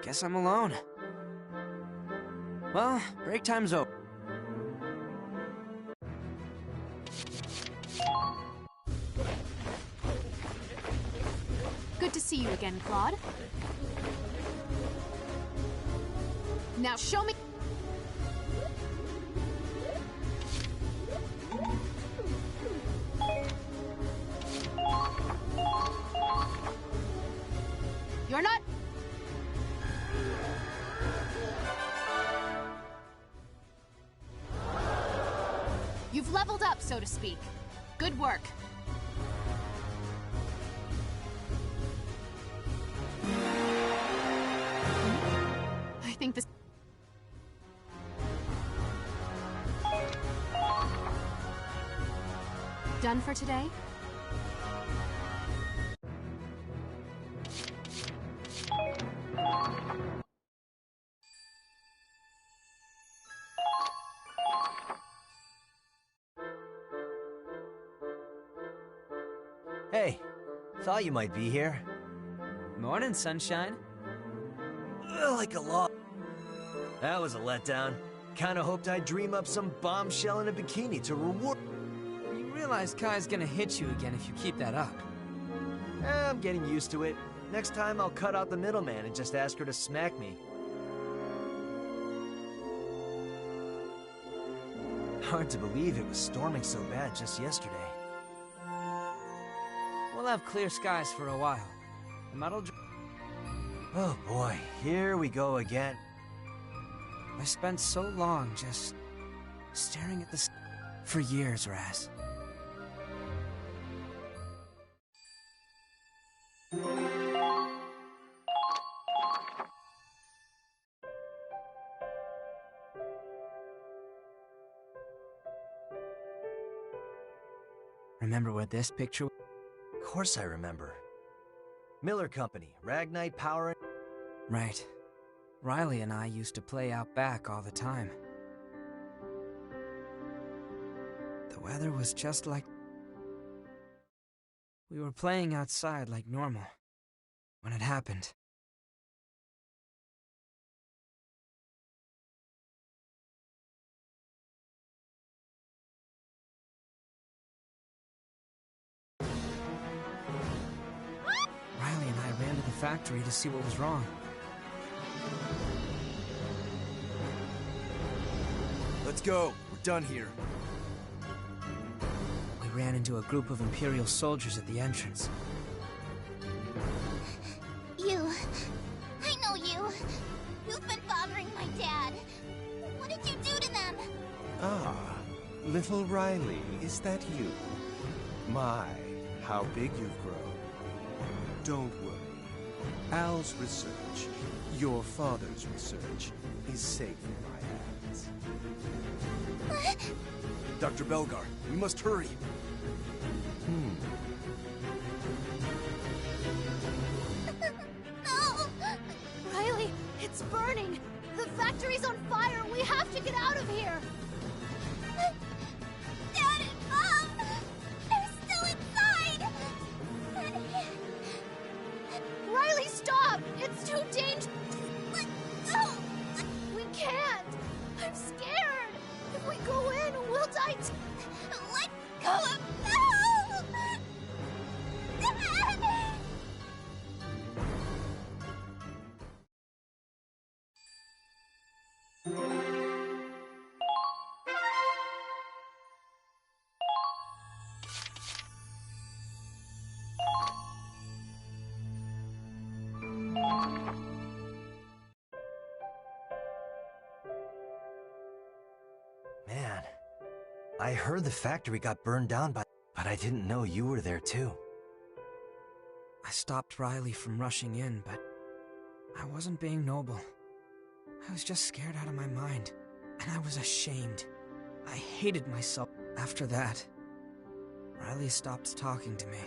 Guess I'm alone. Well, break time's over. Good to see you again, Claude. Now show me... You're not... You've leveled up, so to speak. Good work. I think this... Done for today? Hey, thought you might be here. Morning, sunshine. Like a lot. That was a letdown. Kinda hoped I'd dream up some bombshell in a bikini to reward. You realize Kai's gonna hit you again if you keep that up. I'm getting used to it. Next time I'll cut out the middleman and just ask her to smack me. Hard to believe it was storming so bad just yesterday. We'll have clear skies for a while. The muddle... Oh boy, here we go again. I spent so long just staring at the sky for years, Raz. Remember what this picture... Of course I remember. Miller Company, Ragnite Power... Right. Riley and I used to play out back all the time. The weather was just like... We were playing outside like normal when it happened. Riley and I ran to the factory to see what was wrong. Let's go. We're done here. We ran into a group of Imperial soldiers at the entrance. You. I know you. You've been bothering my dad. What did you do to them? Ah, little Riley, is that you? My, how big you've grown. Don't worry. Al's research, your father's research, is safe in my hands. Dr. Belgar, we must hurry. No! Riley, it's burning! The factory's on fire! We have to get out of here! Dad and Mom! They're still inside! Riley, stop! It's too dangerous! Let go! We can't! I'm scared! If we go in, we'll die Let go of no! Dad! Man, I heard the factory got burned down but I didn't know you were there too. I stopped Riley from rushing in, but I wasn't being noble. I was just scared out of my mind, and I was ashamed. I hated myself after that. Riley stopped talking to me.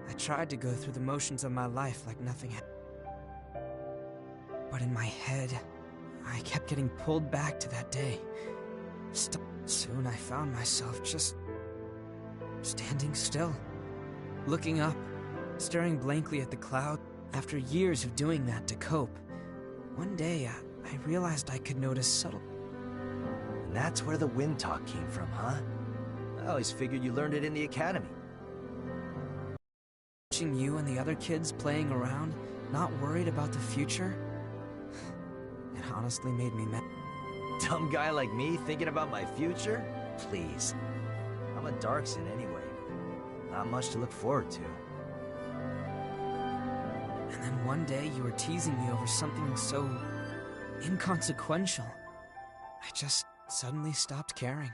I tried to go through the motions of my life like nothing had. But in my head, I kept getting pulled back to that day. Soon I found myself just standing still, looking up, staring blankly at the cloud. After years of doing that to cope, One day, I realized I could notice subtle... And that's where the wind talk came from, huh? I always figured you learned it in the academy. Watching you and the other kids playing around, not worried about the future, it honestly made me mad. Dumb guy like me thinking about my future? Please. I'm a Darkson anyway. Not much to look forward to. And then one day you were teasing me over something so inconsequential. I just suddenly stopped caring.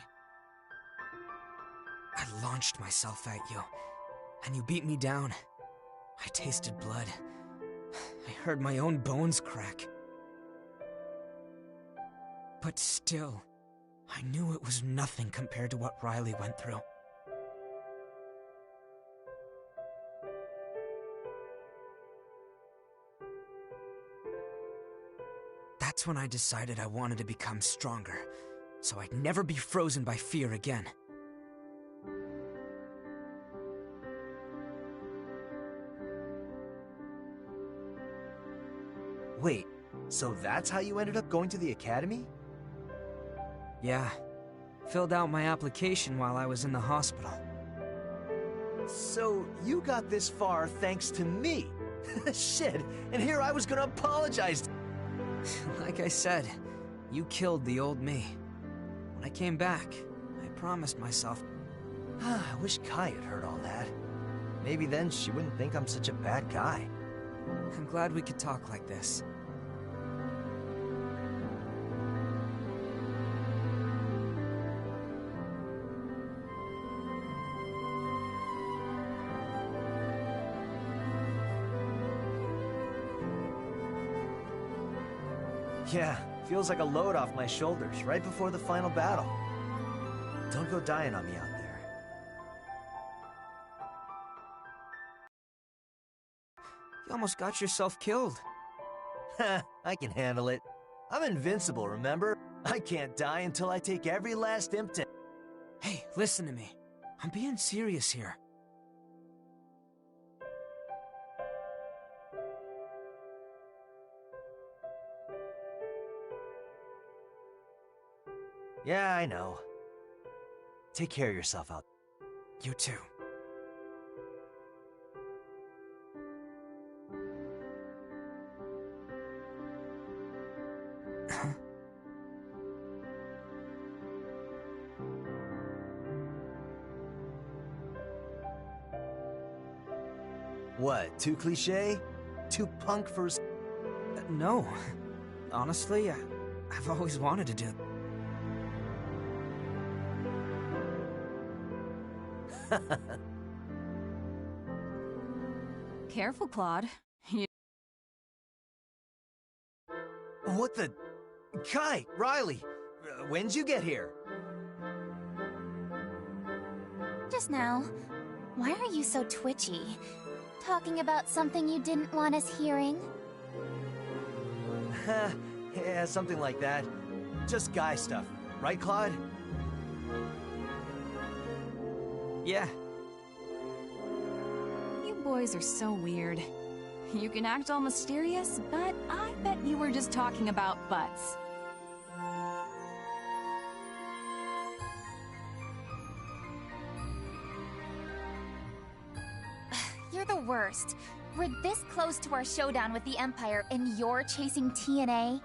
I launched myself at you, and you beat me down. I tasted blood. I heard my own bones crack. But still, I knew it was nothing compared to what Riley went through. That's when I decided I wanted to become stronger, so I'd never be frozen by fear again. Wait, so that's how you ended up going to the academy? Yeah. Filled out my application while I was in the hospital. So you got this far thanks to me. Shit, and here I was gonna apologize. Like I said, you killed the old me. When I came back, I promised myself... I wish Kai had heard all that. Maybe then she wouldn't think I'm such a bad guy. I'm glad we could talk like this. Yeah, feels like a load off my shoulders right before the final battle. Don't go dying on me out there. You almost got yourself killed. Ha, I can handle it. I'm invincible, remember? I can't die until I take every last imp to... Hey, listen to me. I'm being serious here. Yeah, I know. Take care of yourself out. You too. What, too cliche? Too punk for... No. Honestly, I've always wanted to do... Careful, Claude. What the... Kai, Riley, when'd you get here? Just now. Why are you so twitchy? Talking about something you didn't want us hearing? Yeah, something like that. Just guy stuff. Right, Claude? Yeah. You boys are so weird. You can act all mysterious, but I bet you were just talking about butts. You're the worst. We're this close to our showdown with the Empire, and you're chasing TNA?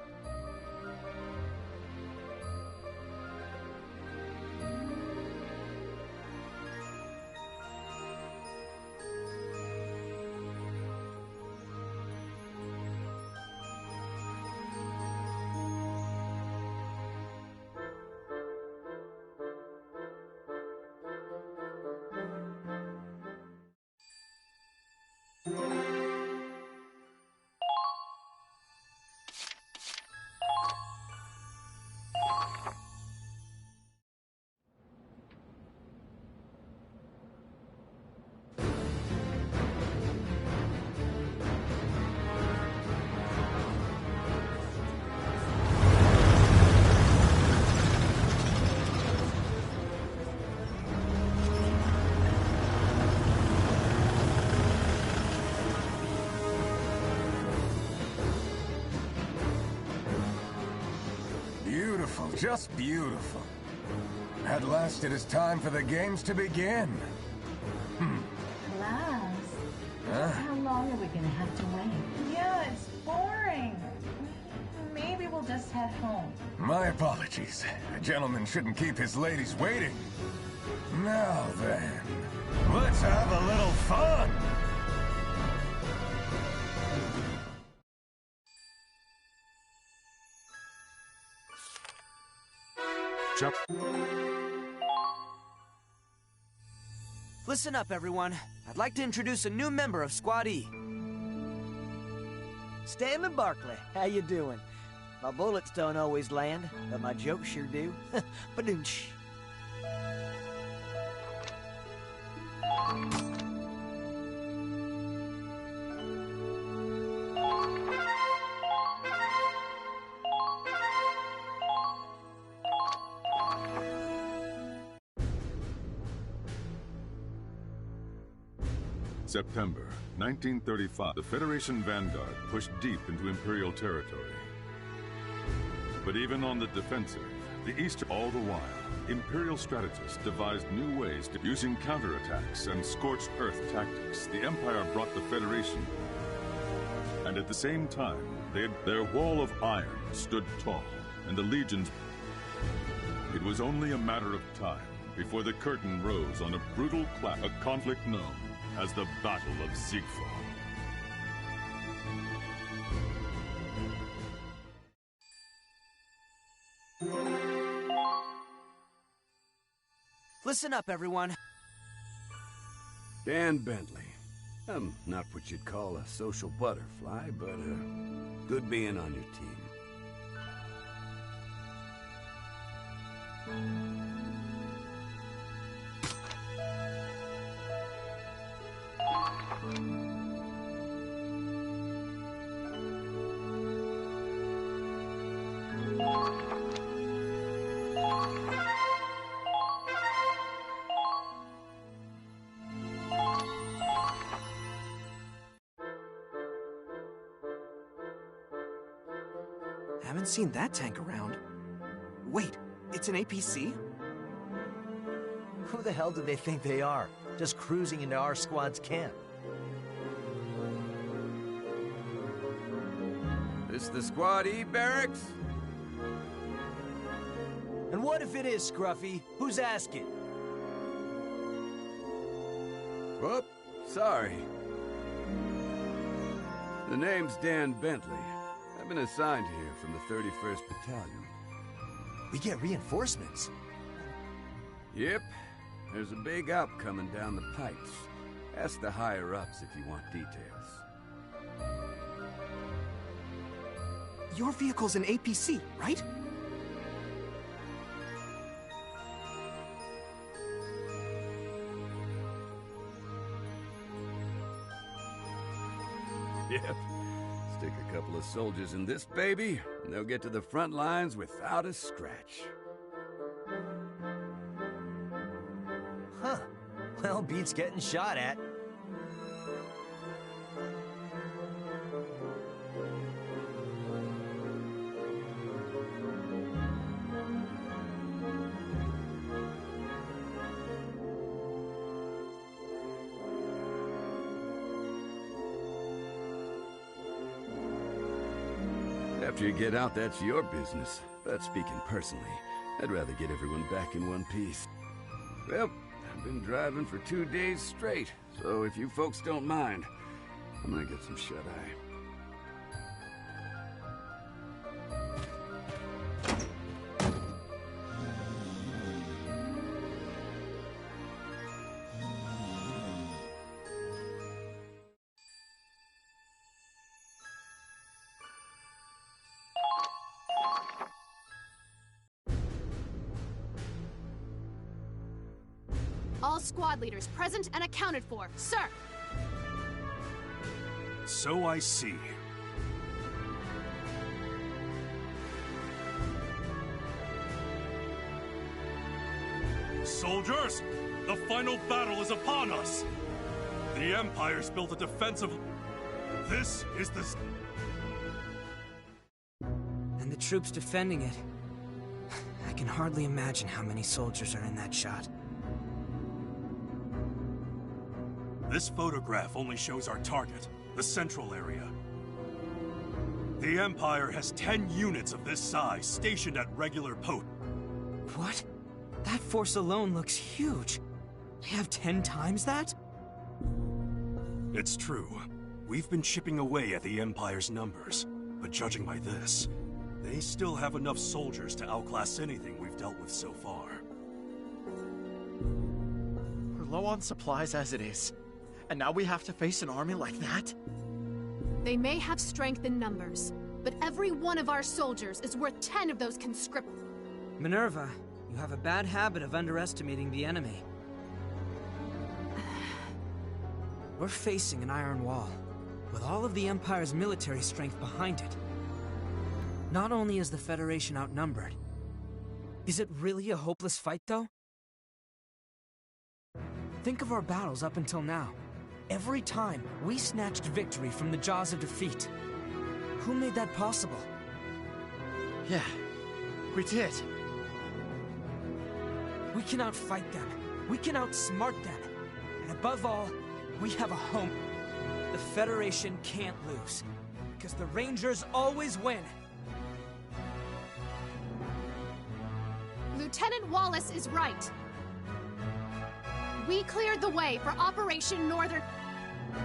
Just beautiful. At last it is time for the games to begin. Class? Huh? How long are we gonna have to wait? Yeah, it's boring. Maybe we'll just head home. My apologies. A gentleman shouldn't keep his ladies waiting. Now then, let's have a little fun! Listen up, everyone. I'd like to introduce a new member of Squad E. Stanley Barkley, how you doing? My bullets don't always land, but my jokes sure do. Badoonch. September 1935, the Federation vanguard pushed deep into Imperial territory. But even on the defensive, the East, all the while, Imperial strategists devised new ways to using counterattacks and scorched earth tactics. The Empire brought the Federation, and at the same time, their wall of iron stood tall, and the legions. It was only a matter of time before the curtain rose on a brutal clash, a conflict known as the Battle of Ziegfeld. Listen up, everyone. Dan Bentley. I'm not what you'd call a social butterfly, but good being on your team. Haven't seen that tank around. Wait, it's an APC? Who the hell do they think they are? Just cruising into our squad's camp. This the Squad E barracks? And what if it is, Scruffy? Who's asking? Whoop, sorry. The name's Dan Bentley. I've been assigned here from the 31st Battalion. We get reinforcements. Yep. There's a big op coming down the pipes. Ask the higher-ups if you want details. Your vehicle's an APC, right? Yep. Stick a couple of soldiers in this baby, and they'll get to the front lines without a scratch. Huh. Well, beats getting shot at. After you get out, that's your business. But speaking personally, I'd rather get everyone back in one piece. Well, I've been driving for 2 days straight, so if you folks don't mind, I'm gonna get some shut-eye. All squad leaders present and accounted for, sir. So I see. Soldiers, the final battle is upon us. The Empire's built a defensive... This is the... And the troops defending it. I can hardly imagine how many soldiers are in that shot. This photograph only shows our target, the central area. The Empire has 10 units of this size stationed at regular posts. What? That force alone looks huge. They have 10 times that? It's true. We've been chipping away at the Empire's numbers, but judging by this, they still have enough soldiers to outclass anything we've dealt with so far. We're low on supplies as it is, and now we have to face an army like that? They may have strength in numbers, but every one of our soldiers is worth 10 of those conscripts. Minerva, you have a bad habit of underestimating the enemy. We're facing an iron wall, with all of the Empire's military strength behind it. Not only is the Federation outnumbered, is it really a hopeless fight, though? Think of our battles up until now. Every time, we snatched victory from the jaws of defeat. Who made that possible? Yeah, we did. We can outfight them. We can outsmart them. And above all, we have a home. The Federation can't lose, because the Rangers always win. Lieutenant Wallace is right. We cleared the way for Operation Northern.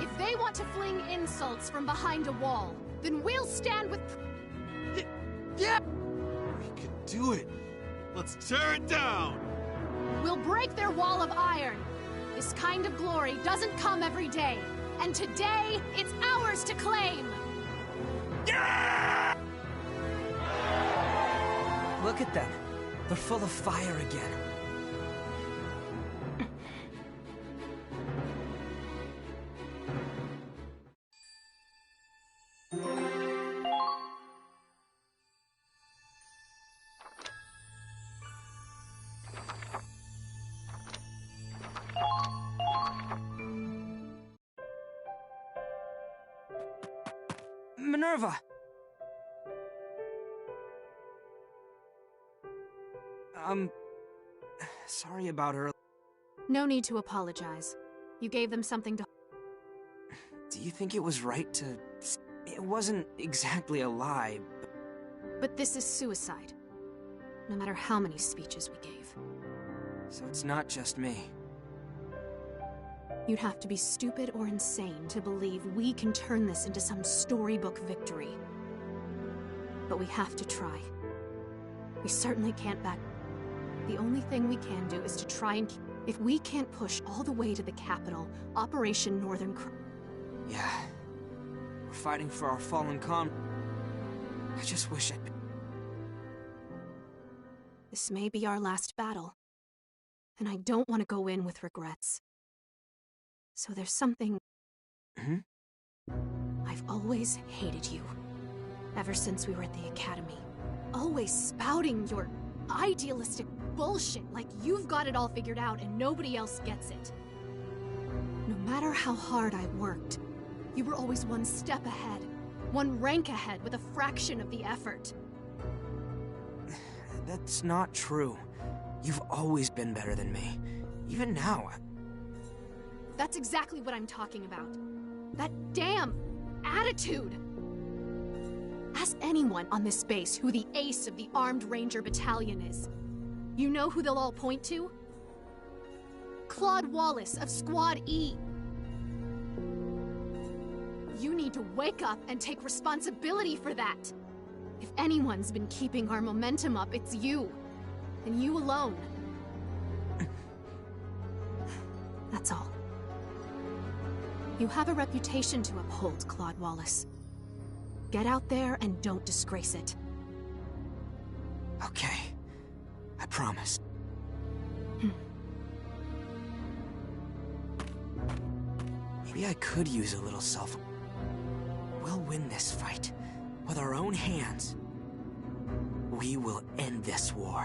If they want to fling insults from behind a wall, then we'll stand with... Yeah! We can do it. Let's tear it down! We'll break their wall of iron. This kind of glory doesn't come every day. And today, it's ours to claim! Yeah! Look at them. They're full of fire again. Minerva! Sorry about her. No need to apologize. You gave them something to... Do you think it was right to... It wasn't exactly a lie, But this is suicide. No matter how many speeches we gave. So it's not just me. You'd have to be stupid or insane to believe we can turn this into some storybook victory. But we have to try. We certainly can't back... The only thing we can do is to try and... If we can't push all the way to the capital, Operation Northern... Yeah. We're fighting for our fallen I just wish I'd... This may be our last battle. And I don't want to go in with regrets. So there's something... I've always hated you. Ever since we were at the Academy. Always spouting your idealistic bullshit like you've got it all figured out and nobody else gets it. No matter how hard I worked, you were always one step ahead. One rank ahead with a fraction of the effort. That's not true. You've always been better than me. Even now. That's exactly what I'm talking about. That damn attitude! Ask anyone on this base who the ace of the Armed Ranger Battalion is. You know who they'll all point to? Claude Wallace of Squad E. You need to wake up and take responsibility for that. If anyone's been keeping our momentum up, it's you. And you alone. That's all. You have a reputation to uphold, Claude Wallace. Get out there and don't disgrace it. Okay. I promise. Maybe I could use a little self... We'll win this fight. With our own hands. We will end this war.